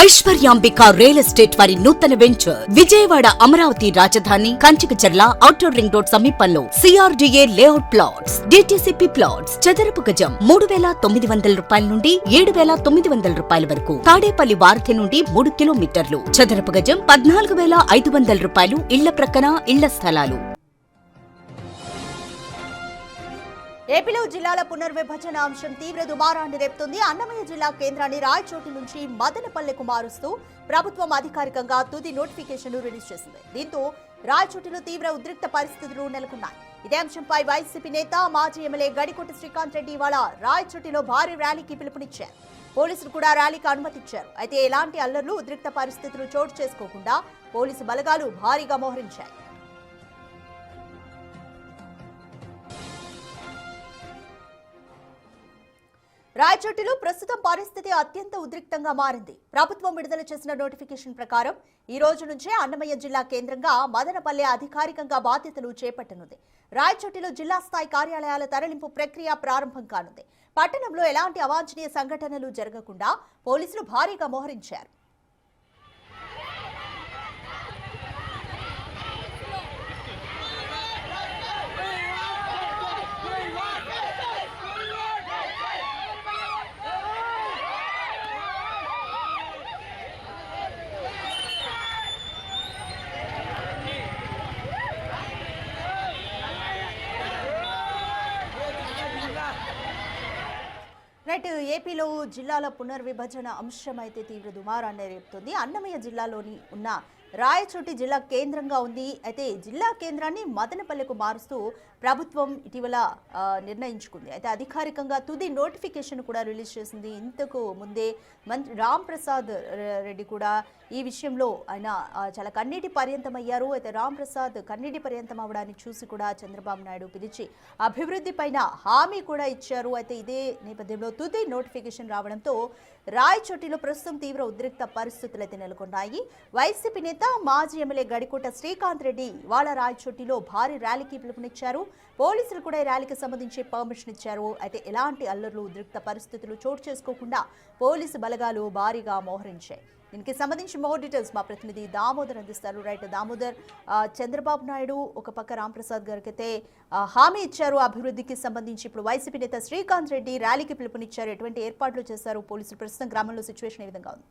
Aishwaryambika real estate వారి నూతన venture Vijayawada Amaravati రాజధాని కంచికచర్ల ఔటర్ రింగ్ రోడ్ సమీపంలో CRDA layout plots DTCP plots చదరపు గజం 3,900 రూపాయల నుండి 7,900 రూపాయల వరకు. తాడేపల్లి వారధి నుండి 3 కిలోమీటర్లు. చదరపు గజం 14,500 రూపాయలు. ఇళ్ల ప్రక్కన ఇళ్ల స్థలాలు. ఏపీలో జిల్లాల పునర్విభజన అంశం తీవ్ర దుమారాన్ని రేపుతుంది. అన్నమయ్య జిల్లా కేంద్రాన్ని రాయచోటి నుంచి మదనపల్లెకు మారుస్తూ ప్రభుత్వం అధికారికంగా తుది నోటిఫికేషన్ రిలీజ్ చేసింది. దీంతో రాయచోటిలో తీవ్ర ఉద్రిక్త పరిస్థితులు నెలకొన్నాయి. ఇదే అంశంపై వైసీపీ నేత మాజీ ఎమ్మెల్యే గడికోట శ్రీకాంత్ రెడ్డి ఇవాళ రాయచోటిలో భారీ ర్యాలీకి పిలుపునిచ్చారు. పోలీసులు కూడా ర్యాలీకి అనుమతిచ్చారు. అయితే ఎలాంటి అల్లర్లు ఉద్రిక్త పరిస్థితులు చోటు చేసుకోకుండా పోలీసు బలగాలు భారీగా మోహరించాయి. రాయచోటిలో ప్రస్తుతం పరిస్థితి అత్యంత ఉద్రిక్తంగా మారింది. ప్రభుత్వం విడుదల చేసిన నోటిఫికేషన్ ప్రకారం ఈ రోజు నుంచే అన్నమయ్య జిల్లా కేంద్రంగా మదనపల్లె అధికారికంగా బాధ్యతలు చేపట్టనుంది. రాయచోటిలో జిల్లా స్థాయి కార్యాలయాల తరలింపు ప్రక్రియ ప్రారంభం కానుంది. పట్టణంలో ఎలాంటి అవాంఛనీయ సంఘటనలు జరగకుండా పోలీసులు భారీగా మోహరించారు. ఏపీలో జిల్లాల పునర్విభజన అంశం అయితే తీవ్ర దుమారాన్ని రేపుతుంది. అన్నమయ్య జిల్లాలోని ఉన్న రాయచోటి జిల్లా కేంద్రంగా ఉంది. అయితే జిల్లా కేంద్రాన్ని మదనపల్లెకు మారుస్తూ ప్రభుత్వం ఇటీవల నిర్ణయించుకుంది. అయితే అధికారికంగా తుది నోటిఫికేషన్ కూడా రిలీజ్ చేసింది. ఇంతకు ముందే మంత్రి రామ్ ప్రసాద్ రెడ్డి కూడా ఈ విషయంలో ఆయన చాలా కన్నీటి పర్యంతమయ్యారు. అయితే రామ్ ప్రసాద్ కన్నీటి పర్యంతం అవడాన్ని చూసి కూడా చంద్రబాబు నాయుడు పిలిచి అభివృద్ధి పైన హామీ కూడా ఇచ్చారు. అయితే ఇదే నేపథ్యంలో తుది నోటిఫికేషన్ రావడంతో రాయచోటిలో ప్రస్తుతం తీవ్ర ఉద్రిక్త పరిస్థితులు అయితే నెలకొన్నాయి. వైసీపీ నేత మాజీ ఎమ్మెల్యే గడికోట శ్రీకాంత్ రెడ్డి ఇవాళ రాయచోటిలో భారీ ర్యాలీకి పిలుపునిచ్చారు. పోలీసులు కూడా ఈ ర్యాలీకి సంబంధించి పర్మిషన్ ఇచ్చారు. అయితే ఎలాంటి అల్లర్లు ఉద్రిక్త పరిస్థితులు చోటు చేసుకోకుండా పోలీసు బలగాలు భారీగా మోహరించాయి. దీనికి సంబంధించి మోర్ డీటెయిల్స్ మా ప్రతినిధి దామోదర్ అందిస్తారు. రైట్ దామోదర్, చంద్రబాబు నాయుడు ఒక పక్క రాంప్రసాద్ గారికి అయితే హామీ ఇచ్చారు అభివృద్ధికి సంబంధించి. ఇప్పుడు వైసీపీ నేత శ్రీకాంత్ రెడ్డి ర్యాలీకి పిలుపునిచ్చారు. ఎటువంటి ఏర్పాట్లు చేశారు పోలీసులు? ప్రస్తుతం గ్రామంలో సిచ్యువేషన్ ఏ విధంగా ఉంది?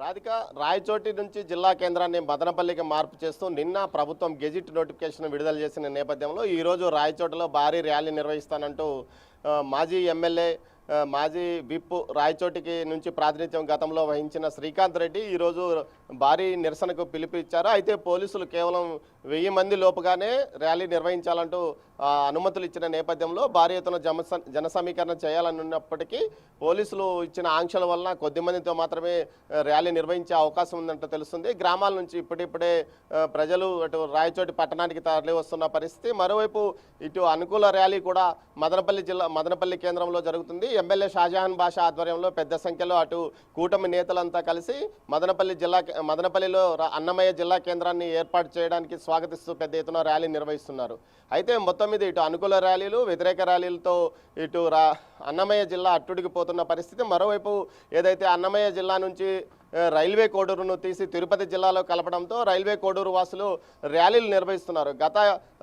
రాధిక, రాయచోటి నుంచి జిల్లా కేంద్రాన్ని మదనపల్లికి మార్పు చేస్తూ నిన్న ప్రభుత్వం గెజిట్ నోటిఫికేషన్ విడుదల చేసిన నేపథ్యంలో ఈరోజు రాయచోటిలో భారీ ర్యాలీ నిర్వహిస్తానంటూ మాజీ ఎమ్మెల్యే మాజీ విప్ రాయచోటికి నుంచి ప్రాతినిధ్యం గతంలో వహించిన శ్రీకాంత్ రెడ్డి ఈరోజు భారీ నిరసనకు పిలుపు ఇచ్చారు. అయితే పోలీసులు కేవలం 1000 మంది లోపుగానే ర్యాలీ నిర్వహించాలంటూ అనుమతులు ఇచ్చిన నేపథ్యంలో భారీ ఎత్తున జన సమీకరణ చేయాలన్నప్పటికీ పోలీసులు ఇచ్చిన ఆంక్షల వలన కొద్ది మందితో మాత్రమే ర్యాలీ నిర్వహించే అవకాశం ఉందంటూ తెలుస్తుంది. గ్రామాల నుంచి ఇప్పుడిప్పుడే ప్రజలు అటు రాయచోటి పట్టణానికి తరలి వస్తున్న పరిస్థితి. మరోవైపు ఇటు అనుకూల ర్యాలీ కూడా మదనపల్లి కేంద్రంలో జరుగుతుంది. ఎమ్మెల్యే షాజహాన్ బాషా ఆధ్వర్యంలో పెద్ద సంఖ్యలో అటు కూటమి నేతలంతా కలిసి మదనపల్లిలో అన్నమయ్య జిల్లా కేంద్రాన్ని ఏర్పాటు చేయడానికి స్వాగతిస్తూ పెద్ద ఎత్తున ర్యాలీ నిర్వహిస్తున్నారు. అయితే మొత్తం మీద ఇటు అనుకూల ర్యాలీలు, వ్యతిరేక ర్యాలీలతో ఇటు అన్నమయ్య జిల్లా అట్టుడికి పోతున్న పరిస్థితి. మరోవైపు ఏదైతే అన్నమయ్య జిల్లా నుంచి రైల్వే కోడూరును తీసి తిరుపతి జిల్లాలో కలపడంతో రైల్వే కోడూరు వాసులు ర్యాలీలు నిర్వహిస్తున్నారు. గత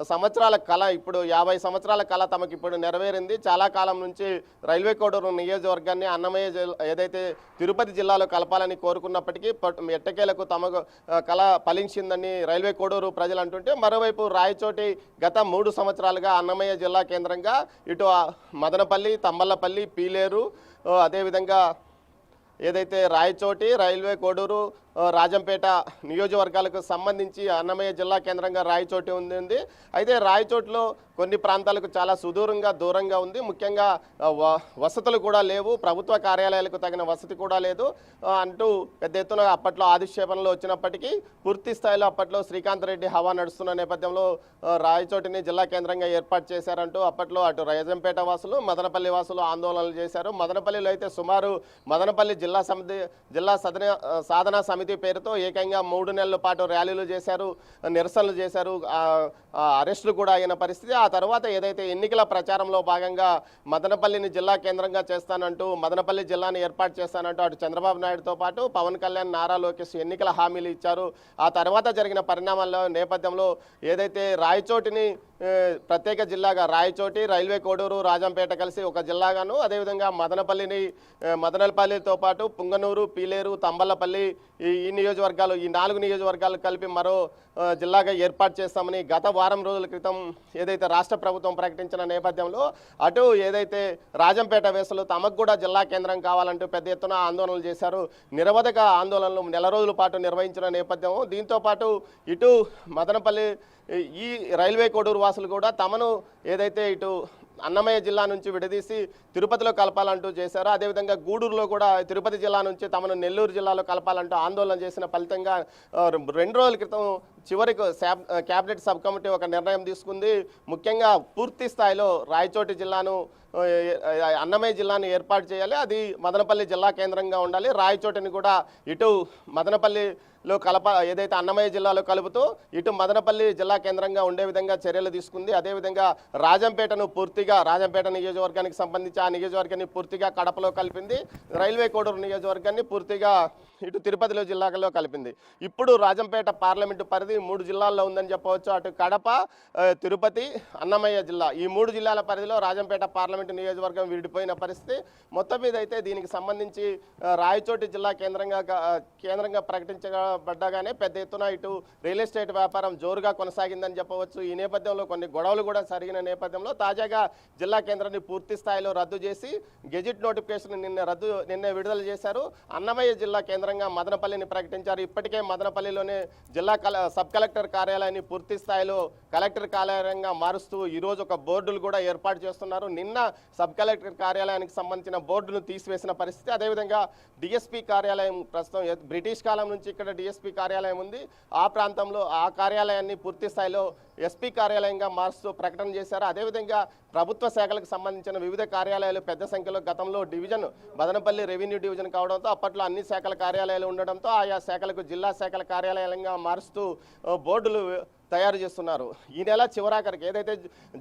సంవత్సరాల కళ, ఇప్పుడు 50 సంవత్సరాల కళ తమకు ఇప్పుడు నెరవేరింది. చాలా కాలం నుంచి రైల్వే కోడూరు నియోజకవర్గాన్ని అన్నమయ్య ఏదైతే తిరుపతి జిల్లాలో కలపాలని కోరుకున్నప్పటికీ ఎట్టకేలకు తమ కళ ఫలించిందని రైల్వే కోడూరు ప్రజలు అంటుంటే, మరోవైపు రాయచోటి గత 3 సంవత్సరాలుగా అన్నమయ్య జిల్లా కేంద్రంగా ఇటు మదనపల్లి, తంబళ్లపల్లి, పీలేరు, అదేవిధంగా ఏదైతే రాయచోటి, రైల్వే కోడూరు, రాజంపేట నియోజకవర్గాలకు సంబంధించి అన్నమయ్య జిల్లా కేంద్రంగా రాయచోటి ఉంది. అయితే రాయచోటిలో కొన్ని ప్రాంతాలకు చాలా దూరంగా ఉంది. ముఖ్యంగా వసతులు కూడా లేవు, ప్రభుత్వ కార్యాలయాలకు తగిన వసతి కూడా లేదు అంటూ పెద్ద ఎత్తున అప్పట్లో ఆదిక్షేపణలు వచ్చినప్పటికీ పూర్తి స్థాయిలో అప్పట్లో శ్రీకాంత్ రెడ్డి హవా నడుస్తున్న నేపథ్యంలో రాయచోటిని జిల్లా కేంద్రంగా ఏర్పాటు చేశారంటూ అప్పట్లో అటు రాజంపేట వాసులు, మదనపల్లి వాసులు ఆందోళనలు చేశారు. మదనపల్లిలో అయితే సుమారు మదనపల్లి జిల్లా సాధనా సమితి సమితి పేరుతో ఏకంగా 3 నెలల పాటు ర్యాలీలు చేశారు, నిరసనలు చేశారు, అరెస్టులు కూడా అయిన పరిస్థితి. ఆ తర్వాత ఏదైతే ఎన్నికల ప్రచారంలో భాగంగా మదనపల్లిని జిల్లా కేంద్రంగా చేస్తానంటూ, మదనపల్లి జిల్లాని ఏర్పాటు చేస్తానంటూ అటు చంద్రబాబు నాయుడుతో పాటు పవన్ కళ్యాణ్, నారా లోకేష్ ఎన్నికల హామీలు ఇచ్చారు. ఆ తర్వాత జరిగిన పరిణామాల నేపథ్యంలో ఏదైతే రాయచోటిని ప్రత్యేక జిల్లాగా, రాయచోటి, రైల్వే కోడూరు, రాజంపేట కలిసి ఒక జిల్లాగాను, అదేవిధంగా మదనపల్లితో పాటు పుంగనూరు, పీలేరు, తంబలపల్లి ఈ నియోజకవర్గాలు, ఈ 4 నియోజకవర్గాలు కలిపి మరో జిల్లాగా ఏర్పాటు చేస్తామని గత వారం రోజుల క్రితం ఏదైతే రాష్ట్ర ప్రభుత్వం ప్రకటించిన నేపథ్యంలో అటు ఏదైతే రాజంపేట వేసలు తమకు కూడా జిల్లా కేంద్రం కావాలంటూ పెద్ద ఎత్తున ఆందోళనలు చేశారు. నిరవధిక ఆందోళనలు నెల రోజుల పాటు నిర్వహించిన నేపథ్యం. దీంతో పాటు ఇటు మదనపల్లి ఈ రైల్వే కోడూరు వాసులు కూడా తమను ఏదైతే ఇటు అన్నమయ్య జిల్లా నుంచి విడదీసి తిరుపతిలో కలపాలంటూ చేశారు. అదేవిధంగా గూడూరులో కూడా తిరుపతి జిల్లా నుంచి తమను నెల్లూరు జిల్లాలో కలపాలంటూ ఆందోళన చేసిన ఫలితంగా 2 రోజుల క్రితం చివరికి క్యాబినెట్ సబ్ కమిటీ ఒక నిర్ణయం తీసుకుంది. ముఖ్యంగా పూర్తి స్థాయిలో రాయచోటి జిల్లాను, అన్నమయ్య జిల్లాను ఏర్పాటు చేయాలి, అది మదనపల్లి జిల్లా కేంద్రంగా ఉండాలి. రాయచోటిని కూడా ఇటు మదనపల్లిలో ఏదైతే అన్నమయ్య జిల్లాలో కలుపుతూ ఇటు మదనపల్లి జిల్లా కేంద్రంగా ఉండే విధంగా చర్యలు తీసుకుంది. అదేవిధంగా రాజంపేట నియోజకవర్గానికి సంబంధించి ఆ నియోజకవర్గాన్ని పూర్తిగా కడపలో కలిపింది. రైల్వే కోడూరు నియోజకవర్గాన్ని పూర్తిగా ఇటు తిరుపతిలో జిల్లాలో కలిపింది. ఇప్పుడు రాజంపేట పార్లమెంటు పరిధి 3 జిల్లాల్లో ఉందని చెప్పవచ్చు. అటు కడప, తిరుపతి, అన్నమయ్య జిల్లా, ఈ 3 జిల్లాల పరిధిలో రాజంపేట పార్లమెంటు నియోజకవర్గం విడిపోయిన పరిస్థితి. మొత్తం మీద అయితే దీనికి సంబంధించి రాయచోటి జిల్లా కేంద్రంగా ప్రకటించబడ్డగానే పెద్ద ఎత్తున ఇటు రియల్ ఎస్టేట్ వ్యాపారం జోరుగా కొనసాగిందని చెప్పవచ్చు. ఈ నేపథ్యంలో కొన్ని గొడవలు కూడా జరిగిన నేపథ్యంలో తాజాగా జిల్లా కేంద్రాన్ని పూర్తి స్థాయిలో రద్దు చేసి గెజిట్ నోటిఫికేషన్ నిన్న విడుదల చేశారు. అన్నమయ్య జిల్లా కేంద్రంగా మదనపల్లిని ప్రకటించారు. ఇప్పటికే మదనపల్లిలోనే జిల్లా సబ్ కలెక్టర్ కార్యాలయాన్ని పూర్తి స్థాయిలో కలెక్టర్ కార్యాలయంగా మారుస్తూ ఈరోజు ఒక బోర్డులు కూడా ఏర్పాటు చేస్తున్నారు. నిన్న సబ్ కలెక్టర్ కార్యాలయానికి సంబంధించిన బోర్డును తీసివేసిన పరిస్థితి. అదేవిధంగా డిఎస్పీ కార్యాలయం, ప్రస్తుతం బ్రిటిష్ కాలం నుంచి ఇక్కడ డిఎస్పీ కార్యాలయం ఉంది, ఆ ప్రాంతంలో ఆ కార్యాలయాన్ని పూర్తి స్థాయిలో ఎస్పీ కార్యాలయంగా మారుస్తూ ప్రకటన చేశారు. అదేవిధంగా ప్రభుత్వ శాఖలకు సంబంధించిన వివిధ కార్యాలయాలు పెద్ద సంఖ్యలో, గతంలో డివిజన్ మదనపల్లి రెవెన్యూ డివిజన్ కావడంతో అప్పట్లో అన్ని శాఖల కార్యాలయాలు ఉండడంతో ఆయా శాఖలకు జిల్లా శాఖల కార్యాలయంగా మారుస్తూ బోర్డులు తయారు చేస్తున్నారు. ఈ నెల చివరాఖరికి, ఏదైతే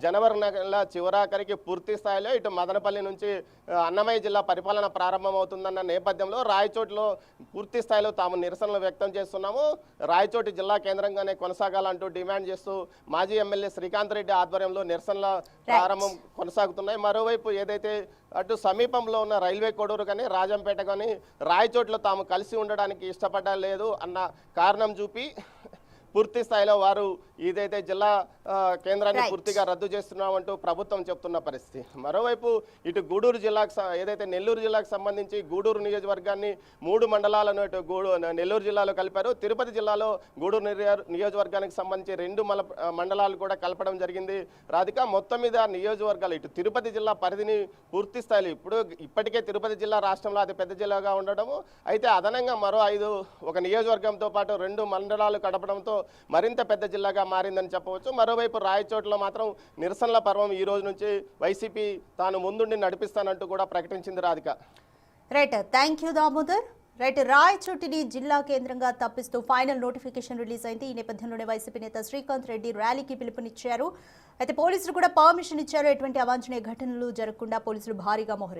జనవరి నెల చివరాఖరికి పూర్తి స్థాయిలో ఇటు మదనపల్లి నుంచి అన్నమయ్య జిల్లా పరిపాలన ప్రారంభమవుతుందన్న నేపథ్యంలో రాయచోటిలో పూర్తి స్థాయిలో తాము నిరసనలు వ్యక్తం చేస్తున్నాము. రాయచోటి జిల్లా కేంద్రంగానే కొనసాగాలంటూ డిమాండ్ చేస్తూ మాజీ ఎమ్మెల్యే శ్రీకాంత్ రెడ్డి ఆధ్వర్యంలో నిరసనల ప్రారంభం కొనసాగుతున్నాయి. మరోవైపు ఏదైతే అటు సమీపంలో ఉన్న రైల్వే కోడూరు కానీ రాజంపేట కానీ రాయచోటిలో తాము కలిసి ఉండడానికి ఇష్టపడలేదు అన్న కారణం చూపి పూర్తి స్థాయిలో వారు ఏదైతే జిల్లా కేంద్రాన్ని పూర్తిగా రద్దు చేస్తున్నామంటూ ప్రభుత్వం చెప్తున్న పరిస్థితి. మరోవైపు ఇటు గూడూరు జిల్లాకు, ఏదైతే నెల్లూరు జిల్లాకు సంబంధించి గూడూరు నియోజకవర్గాన్ని 3 మండలాలను ఇటు నెల్లూరు జిల్లాలో కలిపారు. తిరుపతి జిల్లాలో గూడూరు నియోజకవర్గానికి సంబంధించి 2 మండలాలు కూడా కలపడం జరిగింది. రాధిక, మొత్తం మీద నియోజకవర్గాలు ఇటు తిరుపతి జిల్లా పరిధిని పూర్తి స్థాయిలో ఇప్పటికే తిరుపతి జిల్లా రాష్ట్రంలో అతి పెద్ద జిల్లాగా ఉండడము, అయితే అదనంగా మరో 5 ఒక నియోజకవర్గంతో పాటు 2 మండలాలు కడపడంతో మరింత పెద్ద జిల్లాగా మారిందని చెప్పవచ్చు. మరోవైపు రాయచోటిలో మాత్రం నిరసనల పర్వం ఈ రోజు నుంచి వైసీపీ తాను ముందుండి నడిపిస్తానంటూ కూడా ప్రకటించింది. Radhika. Right, thank you Damodar. Right, రాయచోటిని జిల్లా కేంద్రంగా తప్పిస్తూ ఫైనల్ నోటిఫికేషన్ రిలీజ్ అయింది. ఈ నేపథ్యంలోనే వైసీపీ నేత శ్రీకాంత్ రెడ్డి ర్యాలీకి పిలుపునిచ్చారు. అయితే పోలీసులు కూడా పర్మిషన్ ఇచ్చారు. ఎటువంటి అవాంఛనీయ ఘటనలు జరగకుండా పోలీసులు భారీగా మోహరించారు.